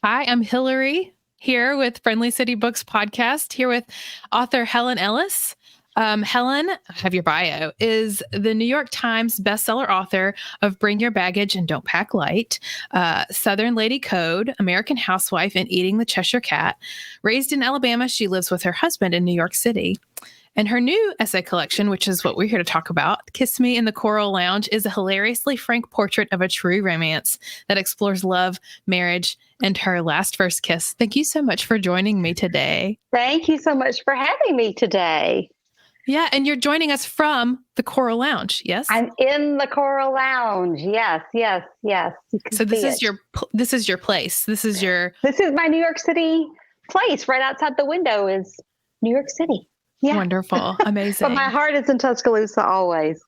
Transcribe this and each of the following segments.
Hi, I'm Hillary here with Friendly City Books podcast, here with author Helen Ellis. Helen, I have your bio, is the New York Times bestseller author of Bring Your Baggage and Don't Pack Light, Southern Lady Code, American Housewife, and Eating the Cheshire Cat. Raised in Alabama, she lives with her husband in New York City. And her new essay collection, which is what we're here to talk about, Kiss Me in the Coral Lounge, is a hilariously frank portrait of a true romance that explores love, marriage, and her last first kiss. Thank you so much for joining me today. Thank you so much for having me today. Yeah, and you're joining us from the Coral Lounge, yes? I'm in the Coral Lounge. Yes. So this is your place. This is my New York City place. Right outside the window is New York City. Yeah. Wonderful. Amazing. But my heart is in Tuscaloosa always.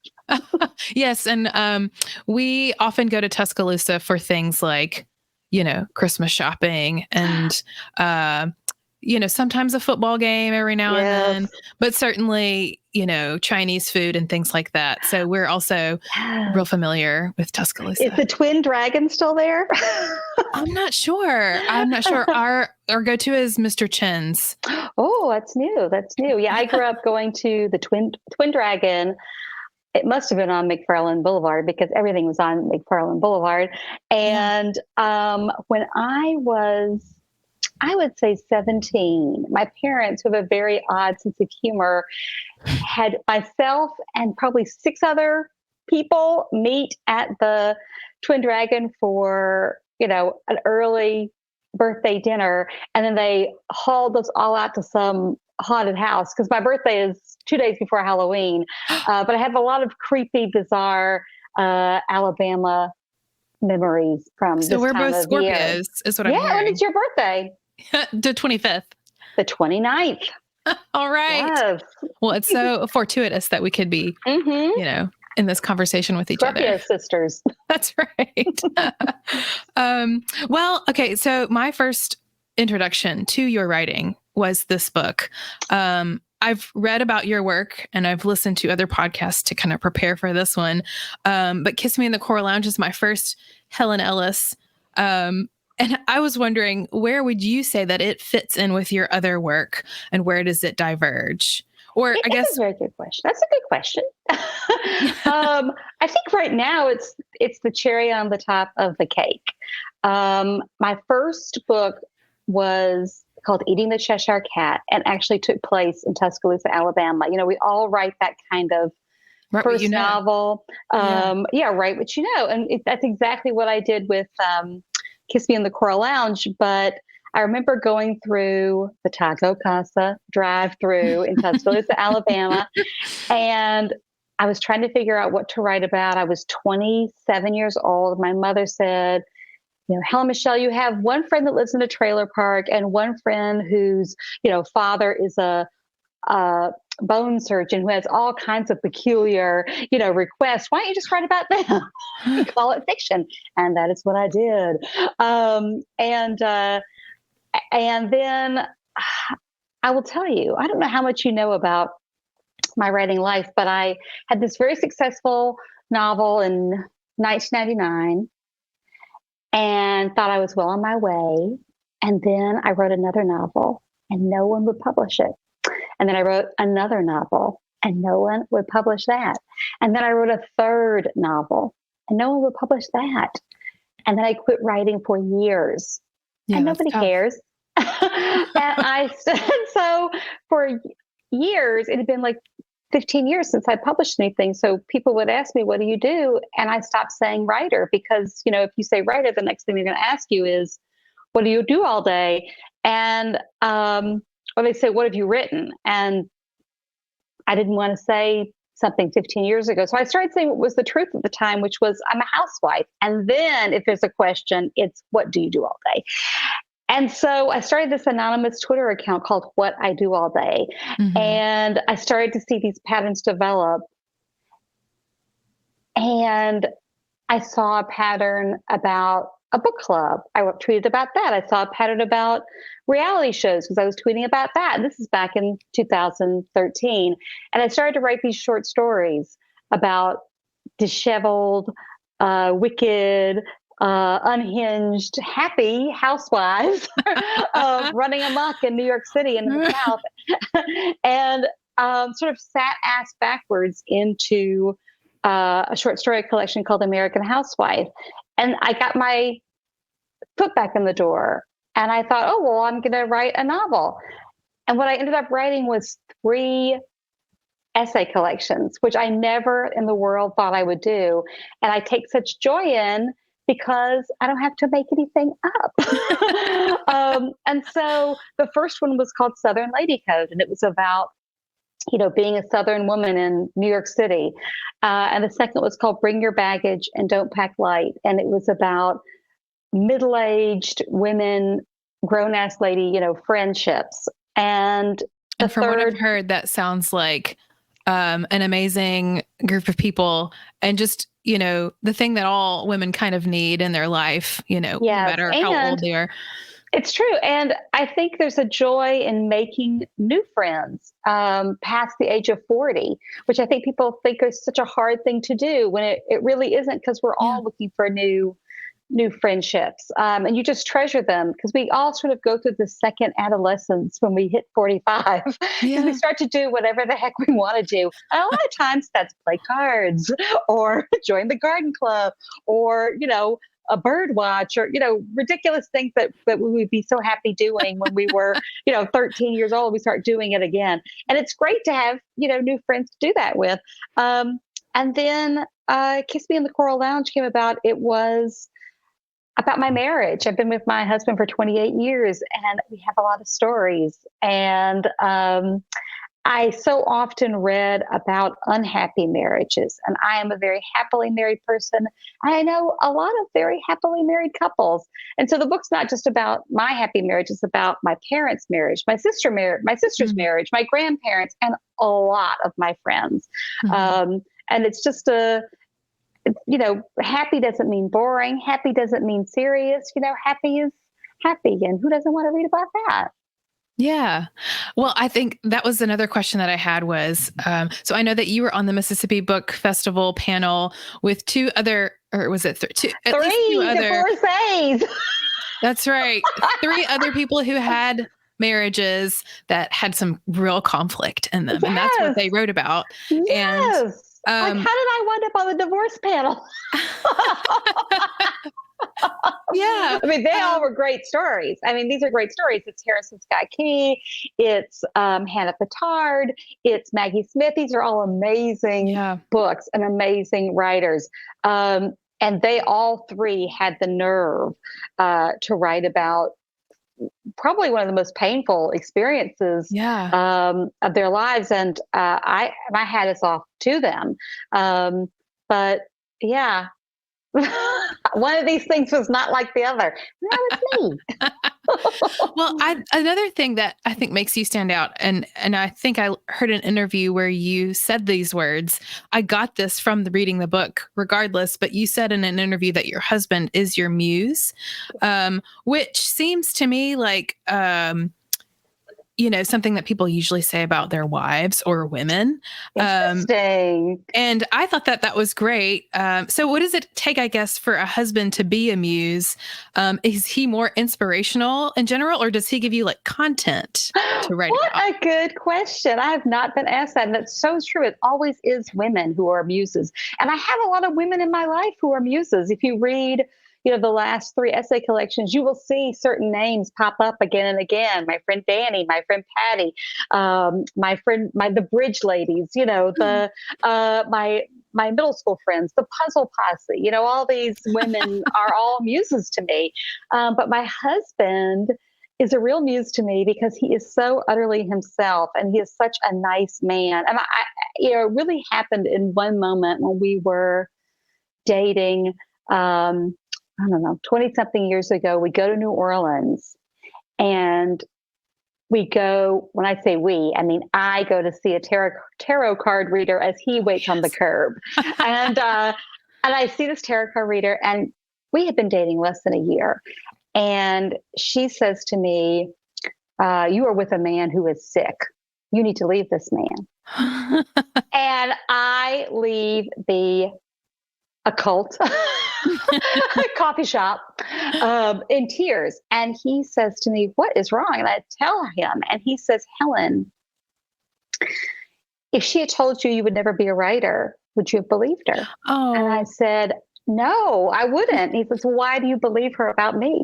Yes. And we often go to Tuscaloosa for things like, Christmas shopping and, sometimes a football game every now and then, but certainly, Chinese food and things like that. So we're also real familiar with Tuscaloosa. Is the Twin Dragon still there? I'm not sure. Our go-to is Mr. Chen's. Oh, that's new. Yeah, I grew up going to the Twin Dragon. It must have been on McFarland Boulevard because everything was on McFarland Boulevard. And when I would say 17, my parents, who have a very odd sense of humor, had myself and probably 6 other people meet at the Twin Dragon for, an early birthday dinner. And then they hauled us all out to some haunted house because my birthday is 2 days before Halloween. But I have a lot of creepy, bizarre Alabama memories from this time of year. So we're both Scorpios, is what I'm hearing. Yeah, when is your birthday? The 25th. The 29th. All right. Yes. Well, it's so fortuitous that we could be, in this conversation with each other. Sisters. That's right. Well, okay. So my first introduction to your writing was this book. I've read about your work and I've listened to other podcasts to kind of prepare for this one. But Kiss Me in the Coral Lounge is my first Helen Ellis. And I was wondering, where would you say that it fits in with your other work and where does it diverge? Or I guess that's a very good question. That's a good question. I think right now it's the cherry on the top of the cake. My first book was called Eating the Cheshire Cat and actually took place in Tuscaloosa, Alabama. We all write that kind of first novel. Write what you know. And that's exactly what I did with Kiss Me in the Coral Lounge. But I remember going through the Taco Casa drive-through in Tuscaloosa, Alabama, and I was trying to figure out what to write about. I was 27 years old. My mother said, Helen Michelle, you have one friend that lives in a trailer park and one friend whose, father is a bone surgeon who has all kinds of peculiar, requests. Why don't you just write about them? You call it fiction. And that is what I did. And then I will tell you, I don't know how much you know about my writing life, but I had this very successful novel in 1999 and thought I was well on my way. And then I wrote another novel and no one would publish it. And then I wrote another novel and no one would publish that. And then I wrote a third novel and no one would publish that. And then I quit writing for years. Yeah, and nobody cares. And so for years, it had been like 15 years since I published anything. So people would ask me, what do you do? And I stopped saying writer because, if you say writer, the next thing they're going to ask you is, what do you do all day? And, or they say, what have you written? And I didn't want to say something 15 years ago. So I started saying what was the truth at the time, which was I'm a housewife. And then if there's a question, it's what do you do all day? And so I started this anonymous Twitter account called What I Do All Day. Mm-hmm. And I started to see these patterns develop. And I saw a pattern about a book club. I tweeted about that. I saw a pattern about reality shows because I was tweeting about that. And this is back in 2013. And I started to write these short stories about disheveled, wicked, unhinged, happy housewives running amok in New York City and in the South, and sort of sat ass backwards into a short story collection called American Housewife. And I got my foot back in the door. And I thought, oh, well, I'm going to write a novel. And what I ended up writing was 3 essay collections, which I never in the world thought I would do. And I take such joy in because I don't have to make anything up. And so the first one was called Southern Lady Code, and it was about being a Southern woman in New York City. And the second was called Bring Your Baggage and Don't Pack Light. And it was about middle-aged women, grown-ass lady, friendships. And from what I've third, heard, that sounds like an amazing group of people, and just, the thing that all women kind of need in their life, no yes, matter how old they are. it's true. And I think there's a joy in making new friends past the age of 40, which I think people think is such a hard thing to do when it really isn't, because we're Yeah. all looking for new friendships. And you just treasure them, because we all sort of go through the second adolescence when we hit 45, because Yeah. we start to do whatever the heck we want to do. And a lot of times that's play cards or join the garden club or, a bird watch or, ridiculous things that we would be so happy doing when we were, 13 years old. We start doing it again. And it's great to have, new friends to do that with. And then Kiss Me in the Coral Lounge came about. It was about my marriage. I've been with my husband for 28 years, and we have a lot of stories. And I so often read about unhappy marriages, and I am a very happily married person. I know a lot of very happily married couples. And so the book's not just about my happy marriage, it's about my parents' marriage, my sister's Mhm. marriage, my grandparents, and a lot of my friends. Mhm. And it's just happy doesn't mean boring. Happy doesn't mean serious. Happy is happy. And who doesn't want to read about that? Yeah. Well, I think that was another question that I had was, so I know that you were on the Mississippi Book Festival panel with 2 other, or was it at least 2 Three other, divorcees. that's right, 3 other people who had marriages that had some real conflict in them. And that's what Yes. they wrote about. And, Yes. Like, how did um, I wind up on the divorce panel? yeah, I mean, they all were great stories. I mean, these are great stories. It's Harrison Scott Key, it's Hannah Pittard, it's Maggie Smith. These are all amazing yeah, books and amazing writers. And they all 3 had the nerve to write about probably one of the most painful experiences yeah. of their lives. And my hat is off to them. But yeah, one of these things was not like the other. That was me. Well, another thing that I think makes you stand out, and I think I heard an interview where you said these words. I got this from reading the book, regardless, but you said in an interview that your husband is your muse, which seems to me like something that people usually say about their wives or women. Interesting. And I thought that that was great. So, what does it take, I guess, for a husband to be a muse? Is he more inspirational in general, or does he give you like content to write What about? a good question. I have not been asked that. And that's so true. It always is women who are muses. And I have a lot of women in my life who are muses. If you read, the last 3 essay collections, you will see certain names pop up again and again. My friend Danny, my friend Patty, the Bridge ladies, my middle school friends, the Puzzle Posse, all these women are all muses to me. But my husband is a real muse to me because he is so utterly himself and he is such a nice man. And it really happened in one moment when we were dating. I don't know, 20 something years ago, we go to New Orleans and we go, when I say we, I mean, I go to see a tarot card reader as he waits on the Yes. curb. And I see this tarot card reader, and we had been dating less than a year. And she says to me, you are with a man who is sick. You need to leave this man. And I leave the a cult, a coffee shop, in tears. And he says to me, "What is wrong?" And I tell him, and he says, "Helen, if she had told you you would never be a writer, would you have believed her?" And I Oh, said, "No, I wouldn't." He says, "Why do you believe her about me?"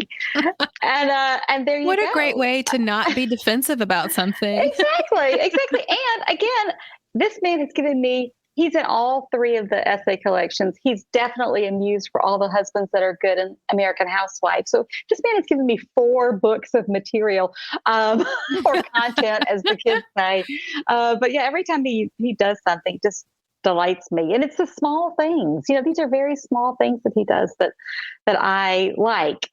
And there you what a great go. way to not be defensive about something. Exactly, exactly. And again, this man has given me, he's in all three of the essay collections. He's definitely a muse for all the husbands that are good in American Housewife. So this man has given me 4 books of material, um, or content, as the kids say. But yeah, every time he does something, it just delights me. And it's the small things. These are very small things that he does that I like.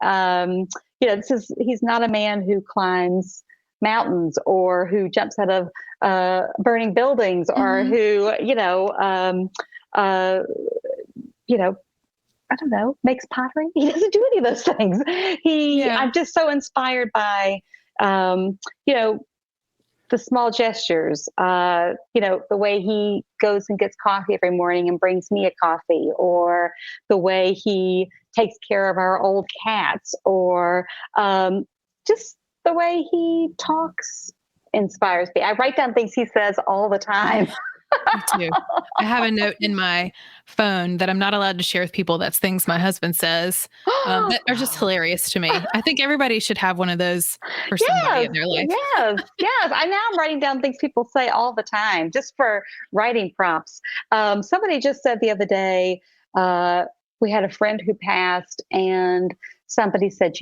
He's not a man who climbs mountains or who jumps out of burning buildings or Mhm. who uh, you know I don't know, makes pottery. He doesn't do any of those things. Yeah. I'm just so inspired by um, you know the small gestures. The way he goes and gets coffee every morning and brings me a coffee, or the way he takes care of our old cats, or just the way he talks inspires me. I write down things he says all the time. Me too. I have a note in my phone that I'm not allowed to share with people. That's things my husband says, that are just hilarious to me. I think everybody should have one of those for somebody Yes, in their life. yes, yes. I'm writing down things people say all the time just for writing prompts. Somebody just said the other day, uh, we had a friend who passed, and somebody said,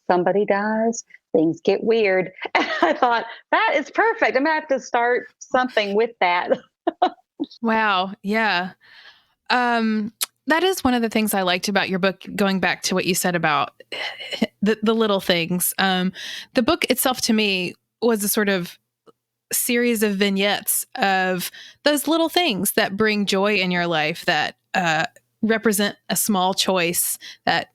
somebody dies, things get weird. And I thought, that is perfect. I'm going to have to start something with that. Wow. Yeah. Um, that is one of the things I liked about your book, going back to what you said about the little things. The book itself to me was a sort of series of vignettes of those little things that bring joy in your life, that represent a small choice that,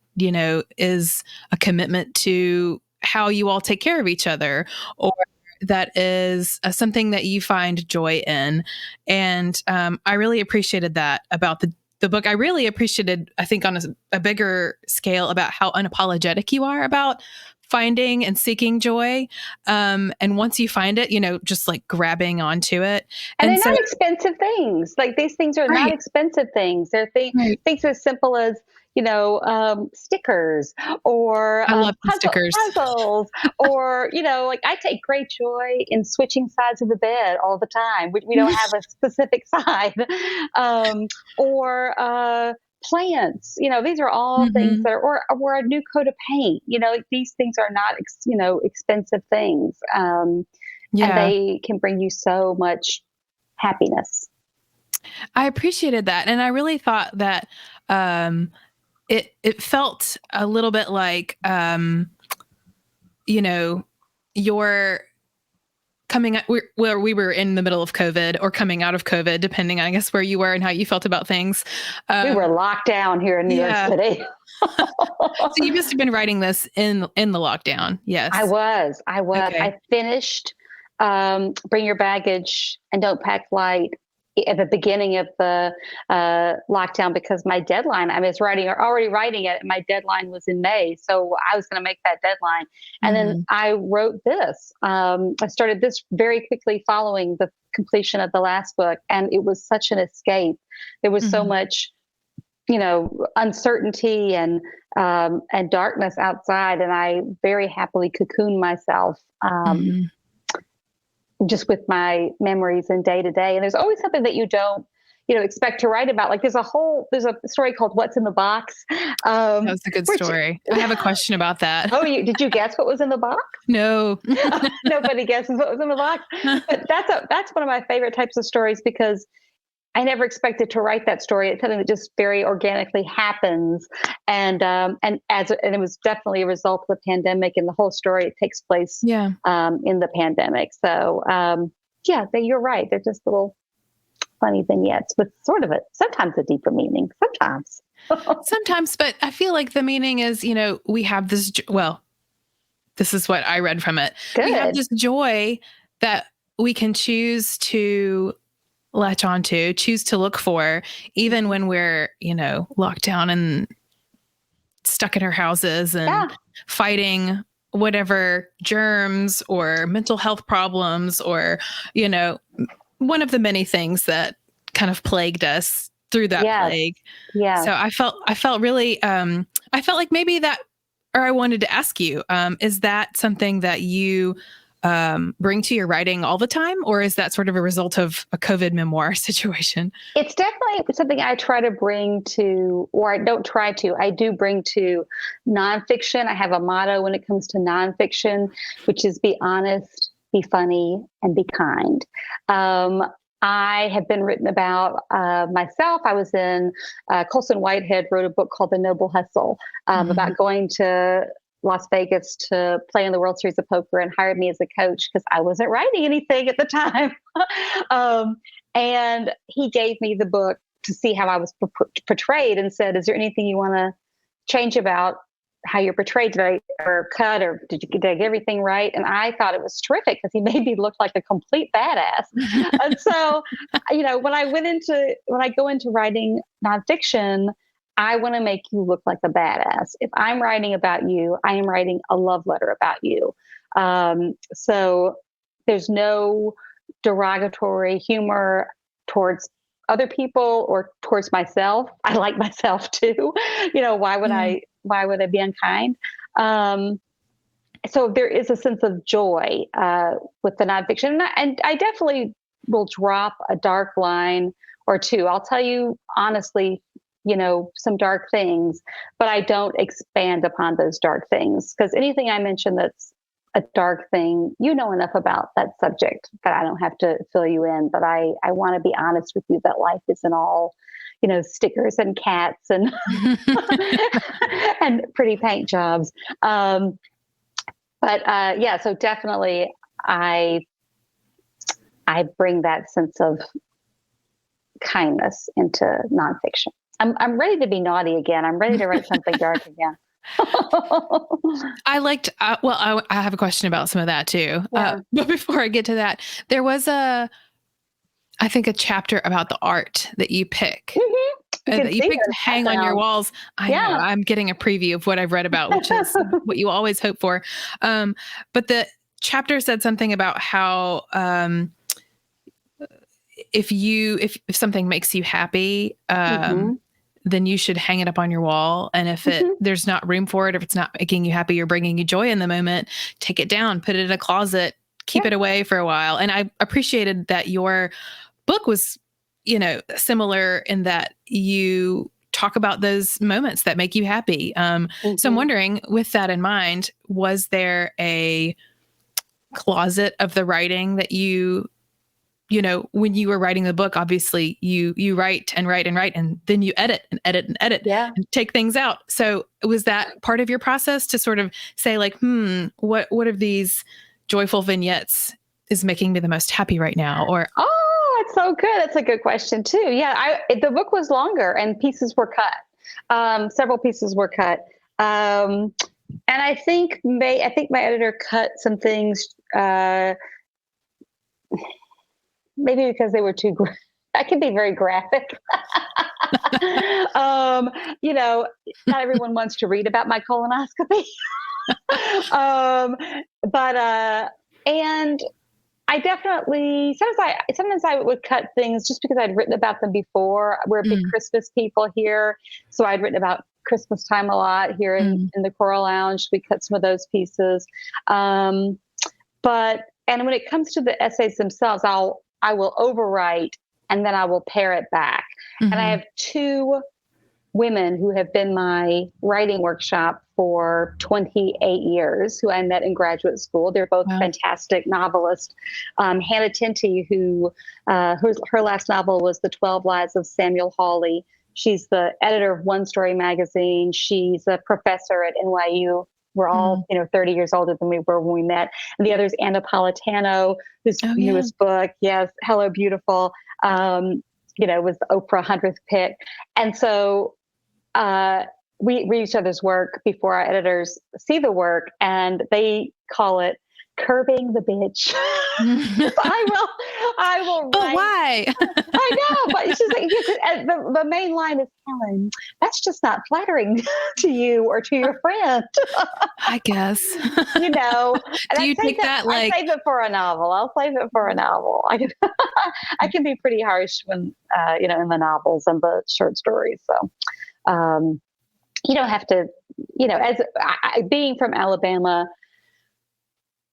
is a commitment to how you all take care of each other, or that is something that you find joy in. And I really appreciated that about the book. I really appreciated, I think, on a bigger scale, about how unapologetic you are about finding and seeking joy. And once you find it, just like grabbing onto it. And And they're so, not expensive things. Like, these things are not right, expensive things. They're right. things as simple as, stickers, or I love the stickers. puzzles, or, like, I take great joy in switching sides of the bed all the time. We don't have a specific side. um, or plants. These are all things Hmm. that are, or a new coat of paint. Like, these things are not, expensive things. And Yeah, they can bring you so much happiness. I appreciated that. And I really thought that um, it felt a little bit like, you know, your coming out where we were in the middle of COVID, or coming out of COVID, depending, I guess, where you were and how you felt about things. We were Um, locked down here in New York yeah. City. So you must have been writing this in the lockdown. Yes. I was. Okay. I finished Bring Your Baggage and Don't Pack Light at the beginning of the lockdown, because my deadline, I was already writing it, and my deadline was in May. So I was going to make that deadline. And then Mhm. I wrote this. I started this very quickly following the completion of the last book. And it was such an escape. There was so Mhm. much, uncertainty and darkness outside, and I very happily cocooned myself, Mhm. just with my memories and day to day. And there's always something that you don't, expect to write about. Like, there's a story called "What's in the Box," That was a good which story. I have a question about that. oh, did you guess what was in the box? No. Nobody guesses what was in the box, but that's one of my favorite types of stories, because I never expected to write that story. It's something that just very organically happens, and it was definitely a result of the pandemic. And the whole story, it takes place Yeah. in the pandemic. So yeah, you're right. They're just little funny vignettes with sort of sometimes a deeper meaning. Sometimes. Sometimes, but I feel like the meaning is, we have this, well, this is what I read from it. We have Good. this joy that we can choose to latch onto, choose to look for, even when we're, locked down and stuck in our houses and Yeah. fighting whatever germs or mental health problems or, you know, one of the many things that kind of plagued us through that Yes. plague. Yes. So I felt really, I felt like maybe that, or I wanted to ask you, is that something that you bring to your writing all the time, or is that sort of a result of a COVID memoir situation? It's definitely something I try to bring to, or I don't try to, I do bring to nonfiction. I have a motto when it comes to nonfiction, which is be honest, be funny, and be kind. Um, I have been written about myself. I was in, Colson Whitehead wrote a book called The Noble Hustle Mhm. about going to Las Vegas to play in the World Series of Poker and hired me as a coach because I wasn't writing anything at the time. um, and he gave me the book to see how I was portrayed and said, "Is there anything you want to change about how you're portrayed? Did I or cut or did I get everything right?" And I thought it was terrific because he made me look like a complete badass. And so, when I go into writing nonfiction, I want to make you look like a badass. If I'm writing about you, I am writing a love letter about you. So there's no derogatory humor towards other people or towards myself. I like myself too. Why would Yeah. I be unkind? Um, so there is a sense of joy with the nonfiction, and I definitely will drop a dark line or two. I'll tell you honestly, some dark things, but I don't expand upon those dark things because anything I mention that's a dark thing, enough about that subject that I don't have to fill you in. But I want to be honest with you that life isn't all, stickers and cats and and pretty paint jobs. Um, but yeah, so definitely I I bring that sense of kindness into nonfiction. I'm ready to be naughty again. I'm ready to write something dark again. I liked, I have a question about some of that too. Yeah. But before I get to that, there was I think a chapter about the art that you pick, Mhm. You can that you see it pick in to the hang on your background. walls. I know Yeah. I'm getting a preview of what I've read about, which is what you always hope for. Um, but the chapter said something about how, if something makes you happy, Mhm. then you should hang it up on your wall. And if Mhm. there's not room for it, if it's not making you happy or bringing you joy in the moment, take it down, put it in a closet, keep Yeah. it away for a while. And I appreciated that your book was, similar in that you talk about those moments that make you happy. So I'm Mhm. wondering, with that in mind, was there a closet of the writing that when you were writing the book, obviously you write and write and write, and then you edit and edit and edit Yeah. and take things out. So was that part of your process to sort of say like, what of these joyful vignettes is making me the most happy right now? Or Oh, that's so good. That's a good question too. Yeah, the book was longer and pieces were cut. Several pieces were cut. Um, and I think my editor cut some things maybe because they were too I can be very graphic. um, you know, Not everyone wants to read about my colonoscopy. um, but and I definitely sometimes I would cut things just because I'd written about them before. We're big mm, Christmas people here, so I'd written about Christmas time a lot here mm, in the Coral Lounge. We cut some of those pieces, um, and when it comes to the essays themselves, I will overwrite and then I will pare it back. And I mhm. have two women who have been my writing workshop for 28 years, who I met in graduate school. They're both Wow. fantastic novelists. Hannah Tinty, her last novel was The 12 Lives of Samuel Hawley. She's the editor of One Story magazine. She's a professor at NYU. We're all, Mm. 30 years older than we were when we met. And the other is Anna Politano, whose Oh yeah. newest book, yes, Hello Beautiful, was the Oprah 100th pick. And so uh, we read each other's work before our editors see the work, and they call it curbing the bitch. I will. I will But write. why? I know, but she's like, the main line is, Helen, that's just not flattering to you or to your friend. I guess. And Do I you save take that I like, save it for a novel. I'll save it for a novel. I can, I can be pretty harsh when, in the novels and the short stories. So, um, you don't have to, being from Alabama,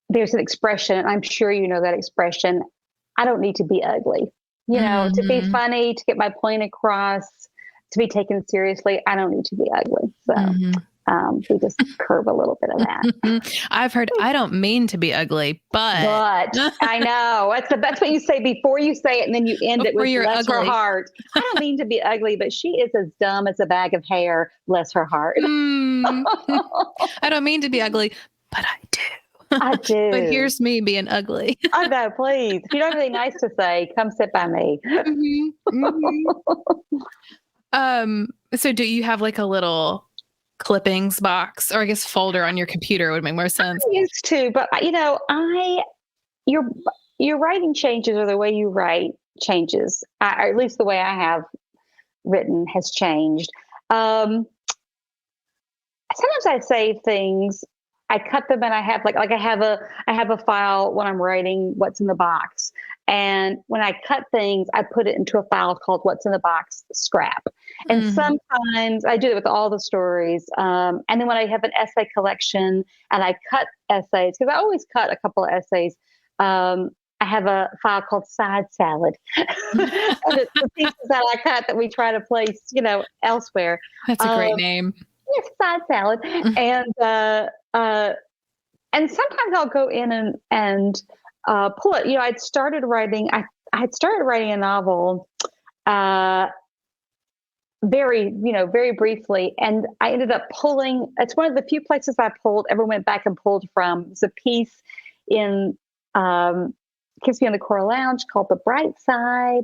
there's an expression. I'm sure you know that expression. I don't need to be ugly, to be mhm, funny, to get my point across, to be taken seriously. I don't need to be ugly. So mhm. we just curb a little bit of that. I've heard I don't mean to be ugly, but But I know that's what you say before you say it, and then you end it before with you're bless her ugly. heart. I don't mean to be ugly, but she is as dumb as a bag of hair. Bless her heart. Mm. I don't mean to be ugly, but I do. I But do. here's me being ugly. I know. Please, if you don't have anything nice to say, come sit by me. Mhm, mhm. So do you have like a little clippings box, or I guess folder on your computer would make more sense? I used to, but I your your writing changes, or the way you write changes. Or at least the way I have written has changed. Um, Sometimes I save things. I cut them and I have I have a file when I'm writing what's in the box. And when I cut things, I put it into a file called What's in the Box Scrap. And Mhm, sometimes I do it with all the stories. And then when I have an essay collection and I cut essays, because I always cut a couple of essays, I have a file called Side Salad. And it's the pieces that I cut that we try to place, elsewhere. that's a great Um, name. Yes, side salad, and uh, and sometimes I'll go in and pull it. I'd started writing. I had started writing a novel, uh, very briefly, and I ended up pulling. It's one of the few places I ever went back and pulled from. It's a piece in Kiss Me on the Coral Lounge called "The Bright Side,"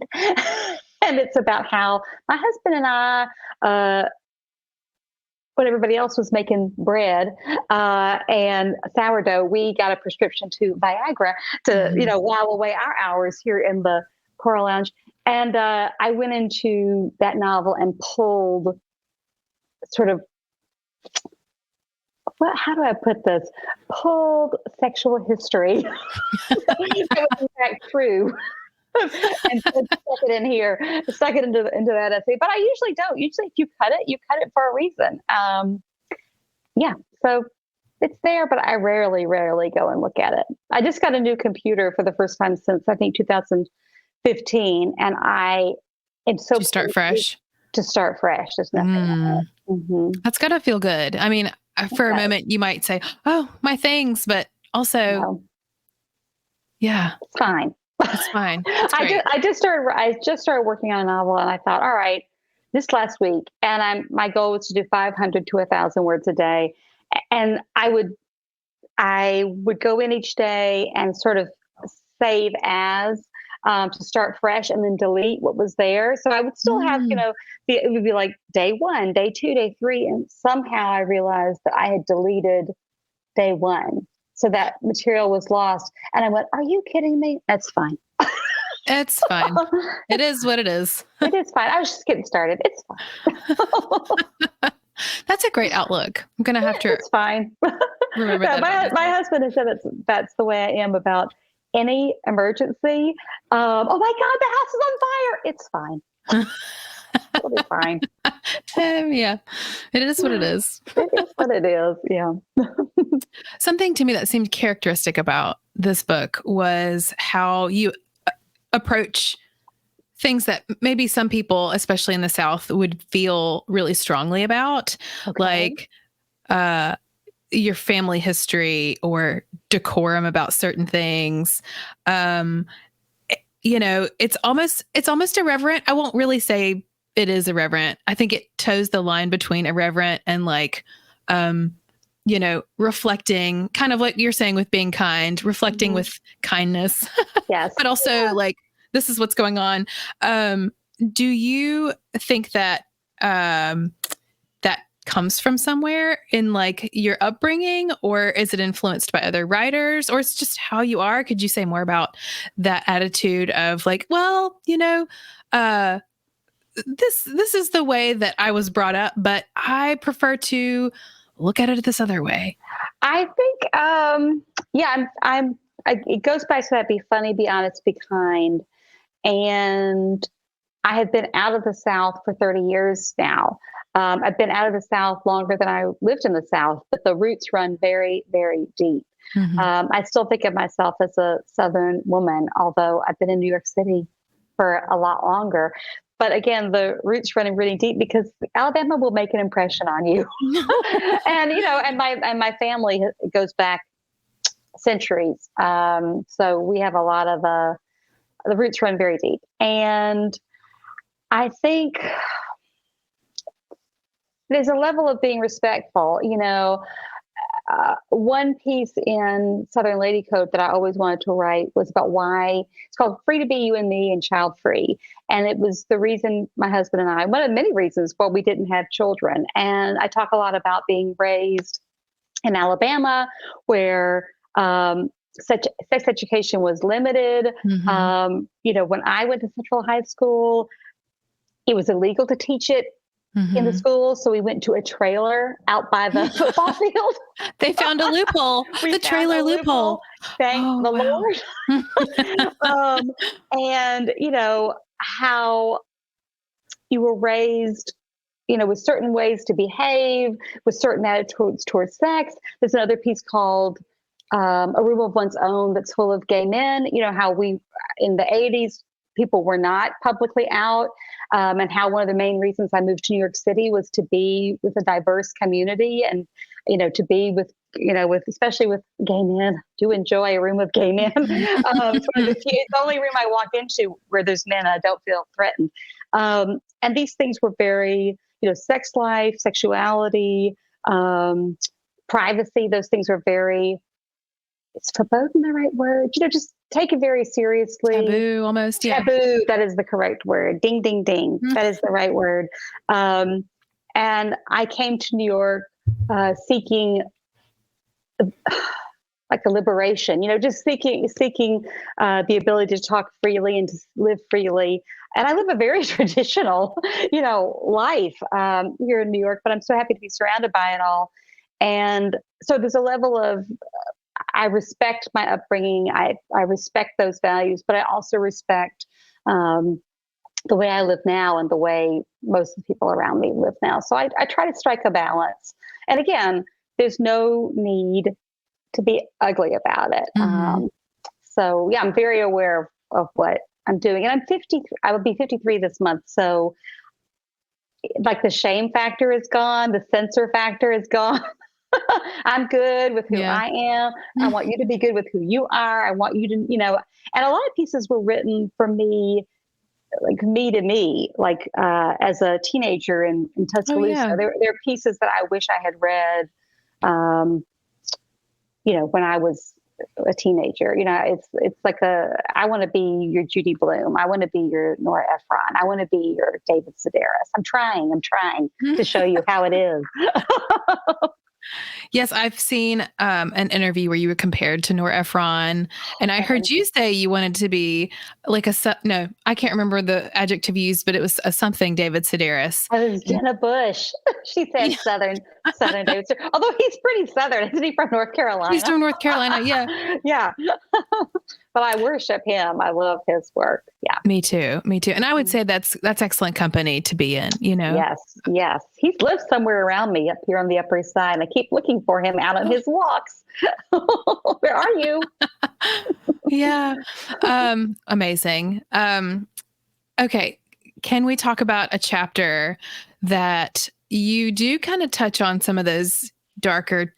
and it's about how my husband and I. When everybody else was making bread and sourdough, we got a prescription to Viagra to, Mhm. while away our hours here in the Coral Lounge. And I went into that novel and pulled sort of, how do I put this? Pulled sexual history that was in fact true. And stuck it in here, stuck it into that essay. But I usually don't. Usually, if you cut it for a reason. Yeah. So it's there, but I rarely go and look at it. I just got a new computer for the first time since I think 2015, and I am so You start pleased fresh. to start fresh. There's nothing like Mm. it. That's gotta feel good. I mean, for a moment, you might say, "Oh, my things," but also, No, yeah, it's fine. it's fine. It's great. I just started working on a novel, and I thought, all right, this last week, and my goal was to do 500 to 1,000 words a day, and I would go in each day and sort of save as to start fresh and then delete what was there. So I would still have, Mm. it would be like day one, day two, day three. And somehow I realized that I had deleted day one. So that material was lost. And I went, are you kidding me? That's fine. It's fine. It is what it is. It is fine. I was just getting started. It's fine. That's a great outlook. I'm gonna have to It's fine. remember Yeah, that about my myself. husband has said that's the way I am about any emergency. Oh my God, the house is on fire. It's fine. It'll be fine. Yeah, it is what it is. It is what it is. Yeah. Something to me that seemed characteristic about this book was how you approach things that maybe some people, especially in the South, would feel really strongly about, Okay. like uh, your family history or decorum about certain things. Um, it's almost irreverent. I won't really say it is irreverent. I think it toes the line between irreverent and like, um, reflecting, kind of what you're saying with being kind, reflecting Hmm. with kindness, Yes. but also Yeah. like, this is what's going on. Um, do you think that um, that comes from somewhere in like your upbringing, or is it influenced by other writers, or it's just how you are? Could you say more about that attitude of like, well, uh, this is the way that I was brought up, but I prefer to look at it this other way. I think, yeah, it goes back to that be funny, be honest, be kind. And I have been out of the South for 30 years now. I've been out of the South longer than I lived in the South, but the roots run very, very deep. Mm-hmm. I still think of myself as a Southern woman, although I've been in New York City for a lot longer. But again, the roots running really deep because Alabama will make an impression on you. And and my family goes back centuries. So we have a lot of the roots run very deep, and I think there's a level of being respectful. One piece in Southern Lady Code that I always wanted to write was about why it's called Free to Be You and Me and Child Free. And it was the reason my husband and I, one of the many reasons why we didn't have children. And I talk a lot about being raised in Alabama where such sex education was limited. Mm-hmm. When I went to Central High School, it was illegal to teach it in the Mm-hmm. school. So we went to a trailer out by the football field. They found a loophole, We the found trailer a loophole. thank Oh, the wow. Lord. And how you were raised, with certain ways to behave, with certain attitudes towards sex. There's another piece called A Room of One's Own that's full of gay men. How we, in the 80s, people were not publicly out, and how one of the main reasons I moved to New York City was to be with a diverse community and, to be with especially with gay men. Do enjoy a room of gay men. It's the only room I walk into where there's men. I don't feel threatened. And these things were very, sex life, sexuality, privacy. Those things were very, it's foreboding the right word? Just take it very seriously. Taboo almost. Yeah. Taboo, that is the correct word. Ding, ding, ding. That is the right word. And I came to New York seeking like a liberation, just seeking the ability to talk freely and to live freely. And I live a very traditional, life here in New York, but I'm so happy to be surrounded by it all. And so there's a level of, I respect my upbringing. I respect those values, but I also respect the way I live now and the way most of the people around me live now. So I try to strike a balance. And again, there's no need to be ugly about it. Mm-hmm. So yeah, I'm very aware of what I'm doing. And I'm 50, I will be 53 this month. So like the shame factor is gone. The censor factor is gone. I'm good with who I am. I want you to be good with who you are. I want you to, and a lot of pieces were written for me, like me to me, like as a teenager in Tuscaloosa. Oh, yeah. There are pieces that I wish I had read, when I was a teenager. It's like I want to be your Judy Blume. I want to be your Nora Ephron. I want to be your David Sedaris. I'm trying to show you how it is. Yes, I've seen an interview where you were compared to Nora Ephron, and I heard you say you wanted to be like no, I can't remember the adjective used, but it was a something David Sedaris. I was Jenna Bush. She said Southern David Sedaris. Although he's pretty Southern, isn't he, from North Carolina? He's from North Carolina, yeah. Yeah. But I worship him. I love his work. Yeah. Me too. And I would say that's excellent company to be in, Yes. He's lived somewhere around me up here on the Upper East Side. And I keep looking for him out on his walks. Where are you? Yeah. Amazing. Okay. Can we talk about a chapter that you do kind of touch on some of those darker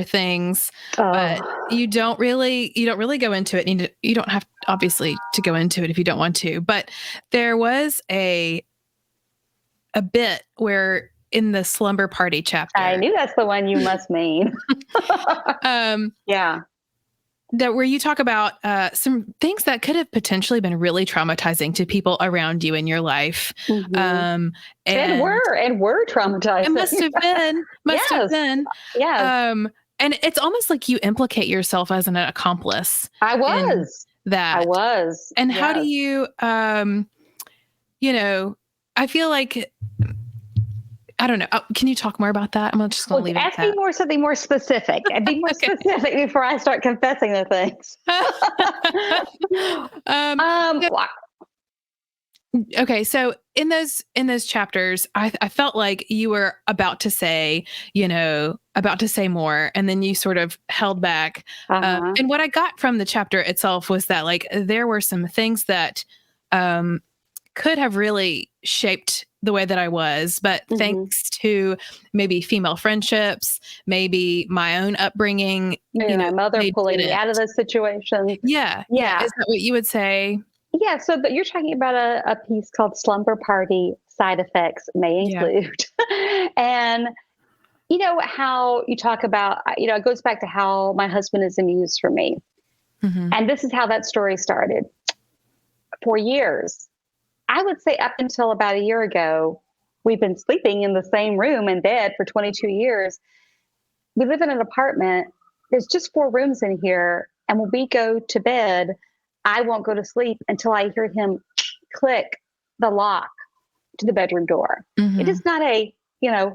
things, but you don't really go into it. And you don't have obviously to go into it if you don't want to, but there was a bit where in the slumber party chapter, I knew that's the one you must mean. Yeah. that where you talk about some things that could have potentially been really traumatizing to people around you in your life. Mhm. And And were it must traumatizing. have been, must have Yes, been. yes, Um, and it's almost like you implicate yourself as an accomplice I in was. I that. was. And how do Yes. you, you know, I feel like, I don't know. Can you talk more about that? I'm just going Well, to leave it at ask me that. more something more specific. And be more Okay. specific before I start confessing the things. um, um, so- wha- okay. So in those chapters, I felt like you were about to say, about to say more, and then you sort of held back. uh-huh. And what I got from the chapter itself was that like there were some things that um, could have really shaped the way that I was, but Hmm. thanks to maybe female friendships, maybe my own upbringing, Maybe my mother they pulling me didn't. out of those situations. Yeah, yeah. Yeah. Is that what you would say? Yeah. So, but you're talking about a piece called Slumber Party Side Effects May Yeah. Include. And how you talk about, it goes back to how my husband is amused for me. Hmm. And this is how that story started. For years, I would say up until about a year ago, we've been sleeping in the same room and bed for 22 years. We live in an apartment. There's just 4 rooms in here. And when we go to bed, I won't go to sleep until I hear him click the lock to the bedroom door. It Hmm. is not a,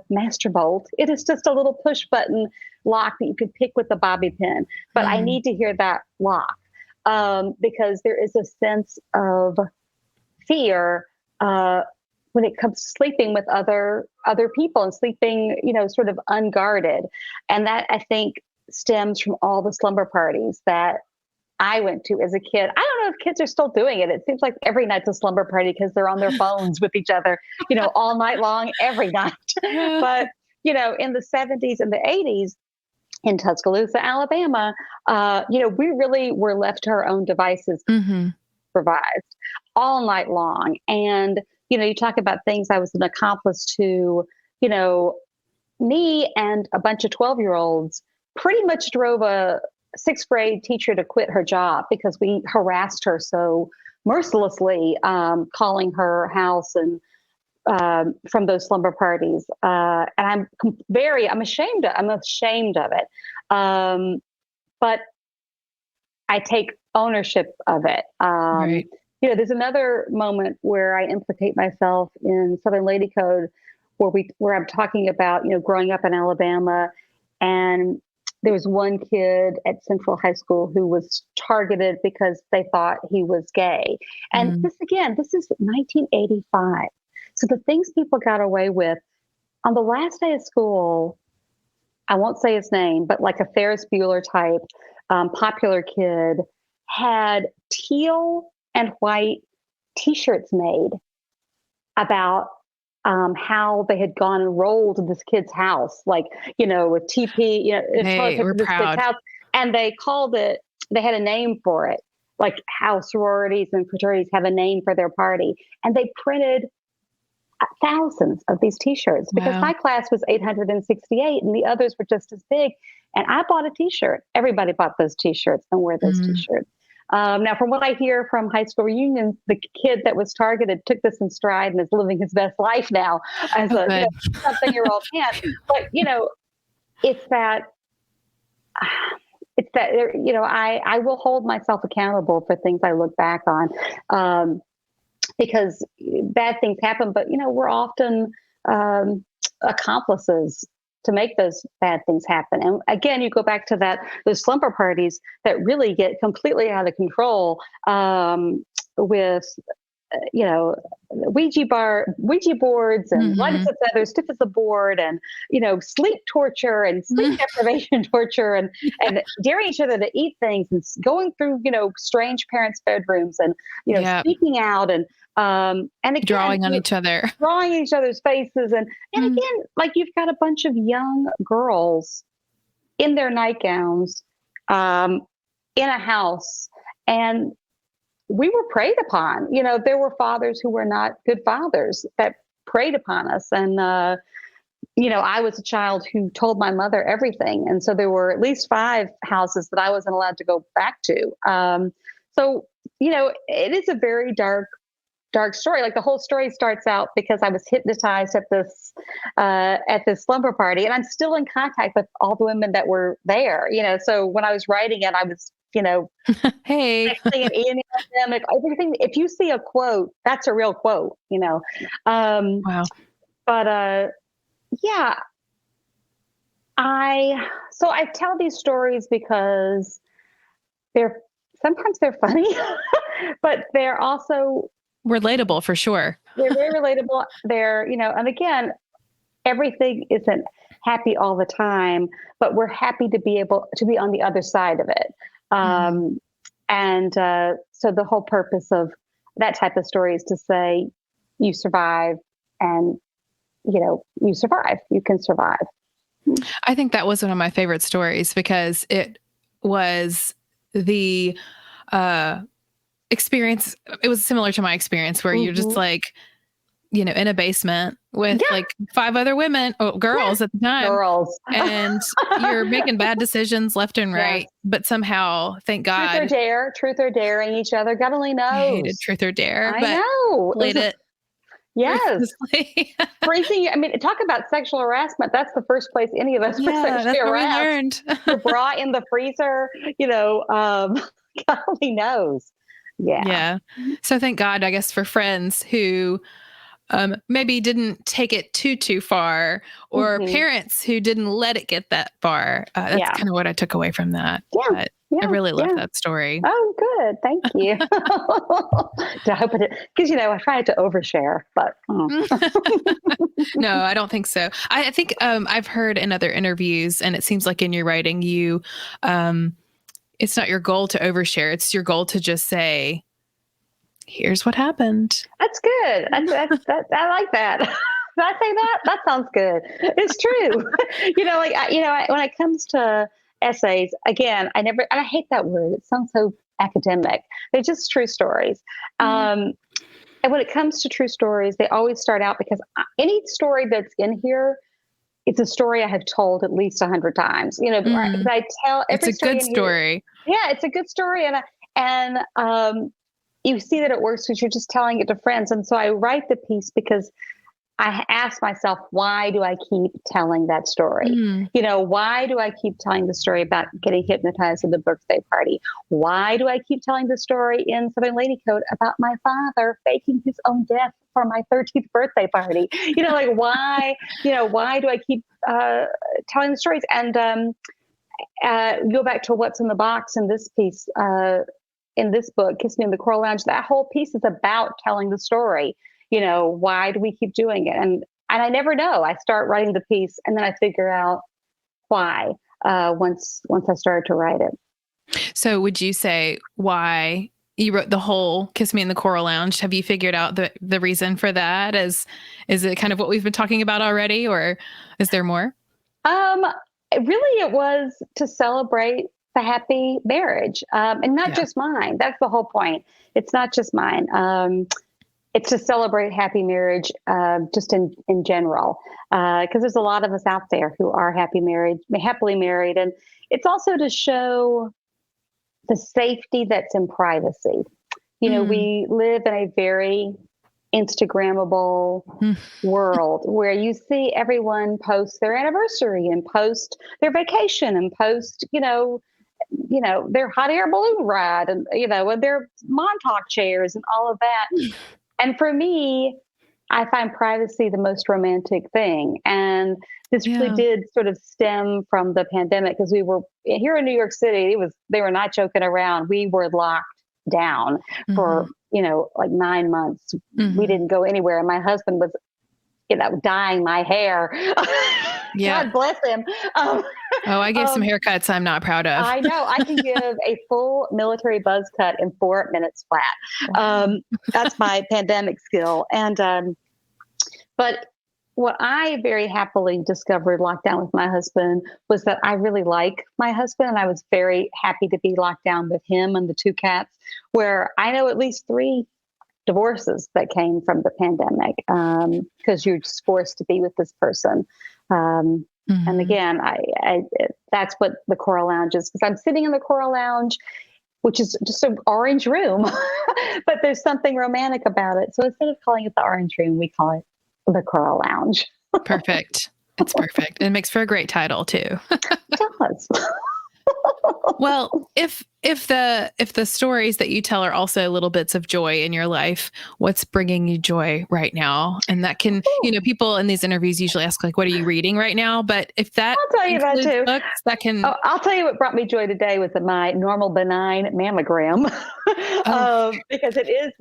master bolt. It is just a little push button lock that you could pick with a bobby pin. But I Hmm. need to hear that lock because there is a sense of fear when it comes to sleeping with other people and sleeping, sort of unguarded. And that I think stems from all the slumber parties that I went to as a kid. I don't know if kids are still doing it. It seems like every night's a slumber party because they're on their phones with each other, all night long, every night. But, in the 70s and the 80s in Tuscaloosa, Alabama, we really were left to our own devices, Hmm. improvised all night long. And, you talk about things I was an accomplice to, you know, me and a bunch of 12-year-olds pretty much drove a sixth grade teacher to quit her job because we harassed her so mercilessly, calling her house and from those slumber parties. And I'm ashamed of it. But I take ownership of it. Right. There's another moment where I implicate myself in Southern Lady Code, where I'm talking about growing up in Alabama, and there was one kid at Central High School who was targeted because they thought he was gay. And Hmm. this is 1985. So the things people got away with on the last day of school, I won't say his name, but like a Ferris Bueller type popular kid had teal and white T-shirts made about how they had gone and rolled to this kid's house, like with TP, toilet They paper were to this kid's proud. house, and they called it. They had a name for it, like how sororities and fraternities have a name for their party, and they printed thousands of these T-shirts because Wow. my class was 868 and the others were just as big. And I bought a T-shirt. Everybody bought those T-shirts and wear those Mm. T-shirts. Now, from what I hear from high school reunions, the kid that was targeted took this in stride and is living his best life now as Oh, a good. something-year-old can. But it's that it's that I will hold myself accountable for things I look back on. Because bad things happen, but we're often um, accomplices to make those bad things happen. And again, you go back to those slumber parties that really get completely out of control with Ouija boards and light as Hmm. a feather, stiff as a board, and sleep torture and sleep Mm. deprivation torture, and daring each other to eat things and going through strange parents' bedrooms and Yeah. speaking out and again Drawing on each other. drawing each other's faces and Mm. again like you've got a bunch of young girls in their nightgowns um, in a house and we were preyed upon. There were fathers who were not good fathers that preyed upon us. And I was a child who told my mother everything. And so there were at least 5 houses that I wasn't allowed to go back to. So, it is a very dark story. Like the whole story starts out because I was hypnotized at this slumber party, and I'm still in contact with all the women that were there. So when I was writing it, I was, Hey. texting and emailing them, like everything. If you see a quote, that's a real quote. Wow. But yeah, I tell these stories because they're sometimes they're funny, but they're also Relatable for sure. they're very relatable. And again, everything isn't happy all the time, but we're happy to be able to be on the other side of it. Mhm. So the whole purpose of that type of story is to say you survive, and you survive, you can survive. I think that was one of my favorite stories because it was the uh experience. It was similar to my experience where you're just Hmm. like, in a basement with Yeah, like 5 other women, or yeah, girls at the time, girls. and you're making bad decisions left and Yes. right, but somehow, thank God, Truth or daring each other. God only I hated knows. Truth or Dare, I but know. It was played it yes. ruthlessly. Freezing. I mean, talk about sexual harassment. That's the first place any of us were Yeah, sexually that's what we harassed. learned. Your bra in the freezer, God only knows. Yeah. Yeah. So thank God, I guess, for friends who maybe didn't take it too far, or Hmm. parents who didn't let it get that far. That's Yeah. kind of what I took away from that. Yeah. But I Yeah. really love Yeah. that story. Oh, good. Thank you. I hope it, because I tried to overshare, but No, I don't think so. I think I've heard in other interviews, and it seems like in your writing, um, it's not your goal to overshare. It's your goal to just say, "Here's what happened." that's good. I like that. Did I say that? That sounds good. It's true. When it comes to essays, again, and I hate that word. It sounds so academic. They're just true stories. Mm, Um, and when it comes to true stories, they always start out because any story that's in here, it's a story I have told at least 100 times. mm. I tell It's every a story good in here. story. Yeah, it's a good story, and you see that it works because you're just telling it to friends. And so I write the piece because I ask myself, why do I keep telling that story? Mm, Why do I keep telling the story about getting hypnotized at the birthday party? Why do I keep telling the story in Southern Lady Code about my father faking his own death for my 13th birthday party? Why do I keep telling the stories? And go back to what's in the box in this piece. In this book, Kiss Me in the Coral Lounge, that whole piece is about telling the story. Why do we keep doing it? And I never know. I start writing the piece and then I figure out why once I started to write it. So would you say why you wrote the whole Kiss Me in the Coral Lounge? Have you figured out the reason for that? Is it kind of what we've been talking about already, or is there more? Um, Really, it was to celebrate the happy marriage, and not Yeah. just mine. That's the whole point. It's not just mine. It's to celebrate happy marriage, just in general, because there's a lot of us out there who are happily married, and it's also to show the safety that's in privacy. Mm, We live in a very Instagrammable mm, world where you see everyone post their anniversary and post their vacation and post, their hot air balloon ride and, and their Montauk chairs and all of that. And for me, I find privacy the most romantic thing. And this really yeah. did sort of stem from the pandemic because we were here in New York City. They were not joking around. We were locked down for, Hmm. like 9 months. We Hmm. didn't go anywhere. And my husband was, dyeing my hair. Yeah. God bless him. Um, Oh, I gave some um, haircuts I'm not proud of. I know I can give a full military buzz cut in 4 minutes flat. Wow. That's my pandemic skill. But what I very happily discovered locked down with my husband was that I really like my husband, and I was very happy to be locked down with him and the 2 cats, where I know at least 3 divorces that came from the pandemic, because you're just forced to be with this person And again, that's what the Coral Lounge is, because I'm sitting in the Coral Lounge, which is just an orange room, but there's something romantic about it. So instead of calling it the orange room, we call it the Coral Lounge. Perfect. It's perfect. It makes for a great title too. It does. Well, if the stories that you tell are also little bits of joy in your life, what's bringing you joy right now? And that can, people in these interviews usually ask like, what are you reading right now? But if that I'll tell you that includes too. books, that can. Oh, I'll tell you what brought me joy today was my normal benign mammogram, because it is,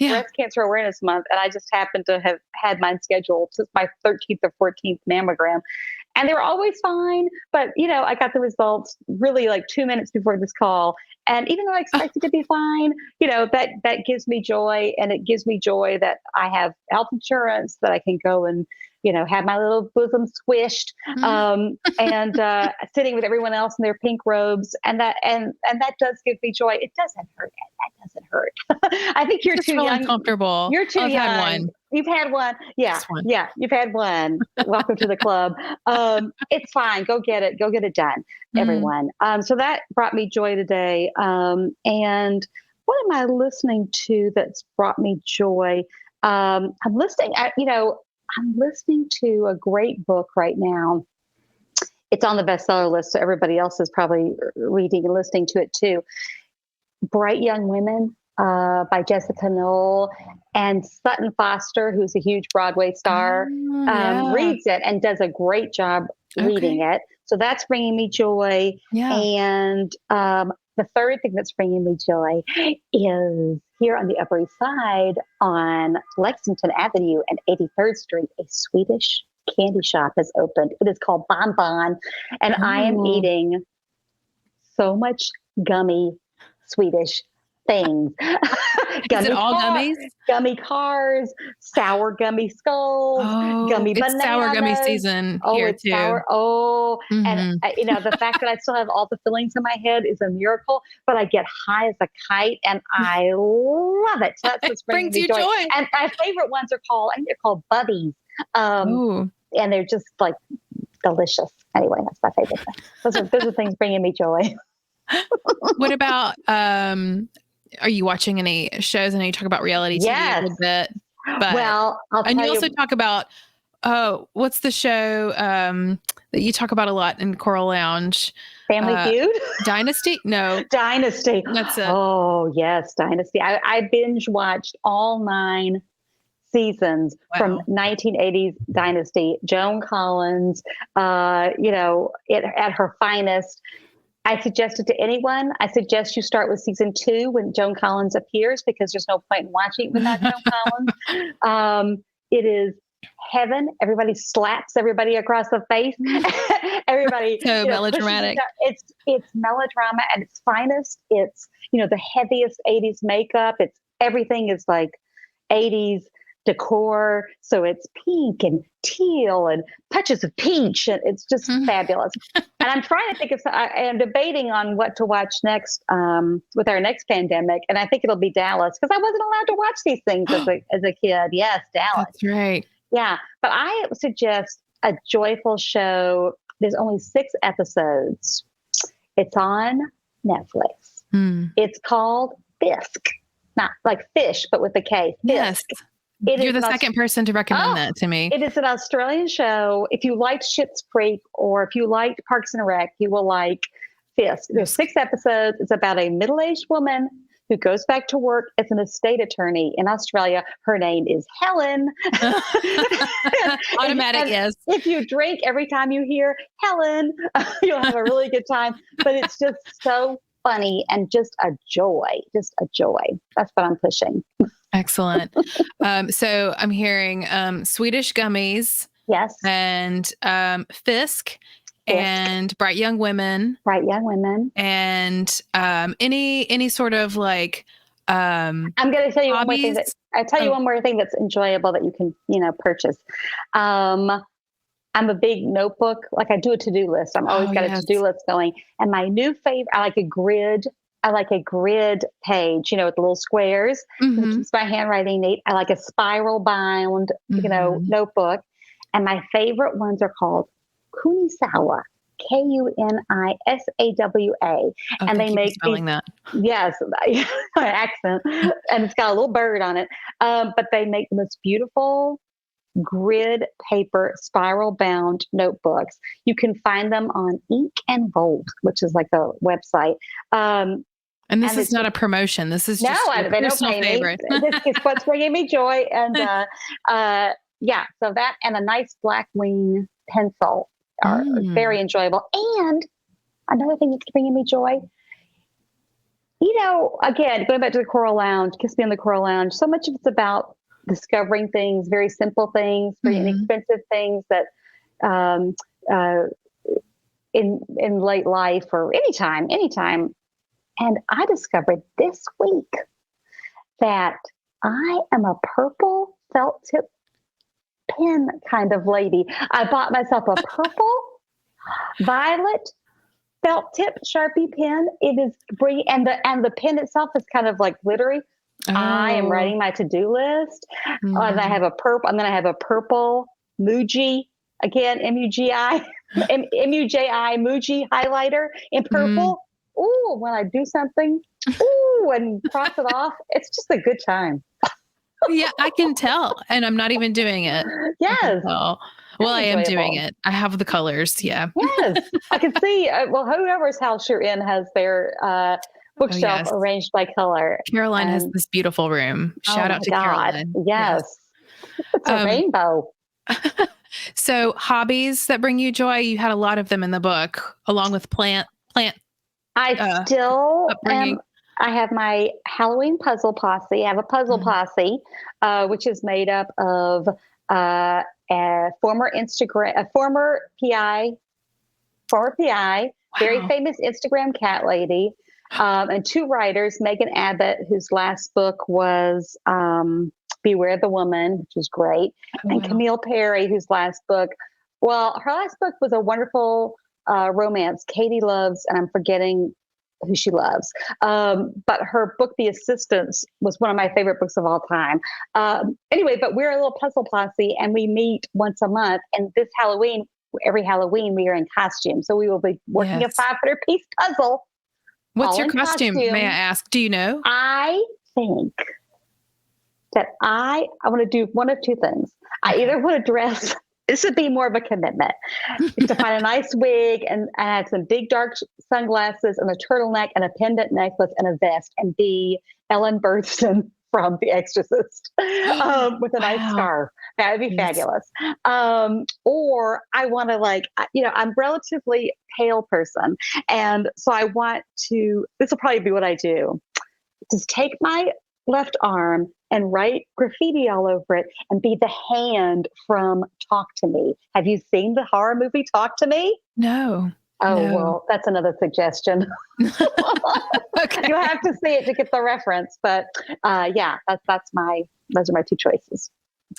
Breast Cancer Awareness Month, and I just happened to have had mine scheduled since my 13th or 14th mammogram. And they were always fine. But, I got the results really like 2 minutes before this call. And even though I expected to be fine, that gives me joy. And it gives me joy that I have health insurance, that I can go and, have my little bosom squished, and sitting with everyone else in their pink robes. And that does give me joy. It doesn't hurt. That doesn't hurt. I think you're too young. Uncomfortable. You're too young. Had one. You've had one. Yeah. Yeah. You've had one. Welcome to the club. It's fine. Go get it. Go get it done, everyone. So that brought me joy today. And what am I listening to that's brought me joy? I'm listening to a great book right now. It's on the bestseller list, so everybody else is probably reading and listening to it too. Bright Young Women, by Jessica Knoll, and Sutton Foster, who's a huge Broadway star, reads it and does a great job reading it. So that's bringing me joy. Yeah. And the third thing that's bringing me joy is here on the Upper East Side on Lexington Avenue and 83rd Street, a Swedish candy shop has opened. It is called Bon Bon, and I am eating so much gummy Swedish things. Is it all gummies? Gummy cars, sour gummy skulls, gummy bananas. It's sour gummy season here too. Sour. And the fact that I still have all the fillings in my head is a miracle, but I get high as a kite and I love it. So that's what's bringing me joy. And my favorite ones are called Buddies. And they're just like delicious. Anyway, that's my favorite thing. Those are things bringing me joy. What about, are you watching any shows? I know you talk about reality TV a little bit. But, well, you also talk about, what's the show that you talk about a lot in Coral Lounge? Family Feud? Dynasty? No. Dynasty. That's it. Oh, yes, Dynasty. I binge watched all 9 seasons from 1980s Dynasty. Joan Collins, at her finest. I suggest it to anyone. I suggest you start with season 2 when Joan Collins appears, because there's no point in watching it without Joan Collins. It is heaven. Everybody slaps everybody across the face. Everybody so melodramatic. It's melodrama at its finest. It's the heaviest 80s makeup. Everything is like 80s decor. So it's pink and teal and touches of peach, and it's just fabulous. And I'm trying to think of, I am debating on what to watch next with our next pandemic, and I think it'll be Dallas, because I wasn't allowed to watch these things as a kid. Yes, Dallas. That's right. Yeah, but I suggest a joyful show. There's only 6 episodes. It's on Netflix. It's called Fisk, not like fish, but with a K. Fisk. Yes. You're the second person to recommend that to me. It is an Australian show. If you liked Schitt's Creek or if you liked Parks and Rec, you will like Fisk. There's 6 episodes. It's about a middle-aged woman who goes back to work as an estate attorney in Australia. Her name is Helen. Automatic, yes. If you drink every time you hear Helen, you'll have a really good time. But it's just so funny and just a joy. Just a joy. That's what I'm pushing. Excellent. So I'm hearing Swedish gummies. Yes. And Fisk. And Bright Young Women. Bright Young Women. And any sort of like I'm going to tell you hobbies? one more thing that's enjoyable that you can, purchase. I'm a big notebook. Like I do a to-do list. I'm always got a to-do list going. And my new favorite, I like a grid page, with the little squares. It keeps my handwriting neat. I like a spiral bound, notebook. And my favorite ones are called Kunisawa, Kunisawa. Oh, And they thank you for make these, spelling that. yes, my accent, and it's got a little bird on it. But they make the most beautiful grid paper spiral bound notebooks. You can find them on Ink and Volt, which is like a website. And this And is it's not a promotion. This is no, just your they don't personal pay me. favorite. This is what's bringing me joy. And yeah, so that and a nice black wing pencil are very enjoyable. And another thing that's bringing me joy, again, going back to the Coral Lounge, Kiss Me on the Coral Lounge, so much of it's about discovering things, very simple things, very inexpensive things that um, uh, in late life or anytime. And I discovered this week that I am a purple felt tip pen kind of lady. I bought myself a purple, violet felt tip Sharpie pen. It is brilliant, and the pen itself is kind of like glittery. Oh. I am writing my to-do list, and I have a purple. I'm going to have a purple Muji again, M-U-G-I, M-U-J-I Muji highlighter in purple. Ooh, when I do something, and cross it off, it's just a good time. Yeah, I can tell, and I'm not even doing it. Yes. Well, I am doing it. I have the colors. Yeah. Yes, I can see. Well, whoever's house you're in has their bookshelf arranged by color. Caroline has this beautiful room. Shout out to Caroline. Yes. It's a rainbow. So hobbies that bring you joy, you had a lot of them in the book, along with plant. I still upbringing. am. I have my Halloween puzzle posse. I have a puzzle posse, which is made up of a former PI, very famous Instagram cat lady, and two writers, Megan Abbott, whose last book was Beware the Woman, which was great, and Camille Perry, whose last book, her last book was a wonderful romance. Katie loves, and I'm forgetting who she loves. But her book, The Assistants, was one of my favorite books of all time. Anyway, but we're a little puzzle posse, and we meet once a month. And this Halloween, every Halloween, we are in costume. So we will be working a 500-piece puzzle. What's your costume, may I ask? Do you know? I think that I want to do one of two things. I either want to dress. This would be more of a commitment, is to find a nice wig and add some big dark sunglasses and a turtleneck and a pendant necklace and a vest and be Ellen Burstyn from The Exorcist with a nice scarf. That would be fabulous. Or I want to I'm a relatively pale person. And so I want to, this will probably be what I do, just take my left arm and write graffiti all over it and be the hand from Talk to Me. Have you seen the horror movie Talk to Me? No. Oh, no. Well, that's another suggestion. Okay. You have to see it to get the reference. But those are my two choices.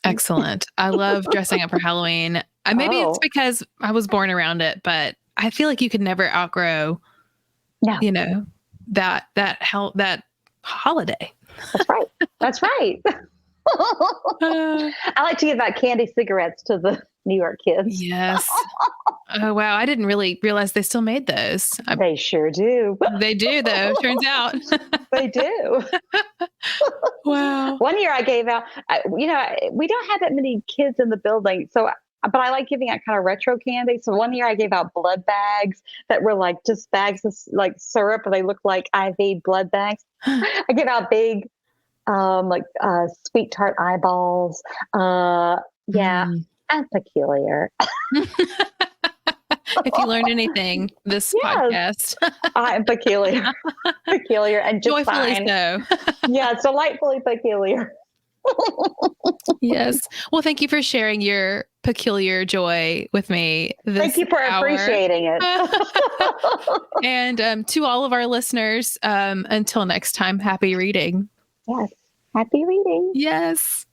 Excellent. I love dressing up for Halloween. Maybe it's because I was born around it, but I feel like you could never outgrow, that holiday. That's right. I like to give out candy cigarettes to the New York kids. Yes. Oh, wow. I didn't really realize they still made those. They sure do. They do, though. Turns out. They do. Wow. One year I gave out, we don't have that many kids in the building. So, but I like giving out kind of retro candy. So one year I gave out blood bags that were like just bags of like syrup, and they look like IV blood bags. I give out big, sweet tart eyeballs. I'm peculiar. If you learned anything this podcast, I am peculiar, and just joyfully fine. so. Yeah, it's delightfully peculiar. Yes. Well, thank you for sharing your peculiar joy with me. Thank you for appreciating it. And to all of our listeners, until next time, happy reading. Yes. Happy reading. Yes.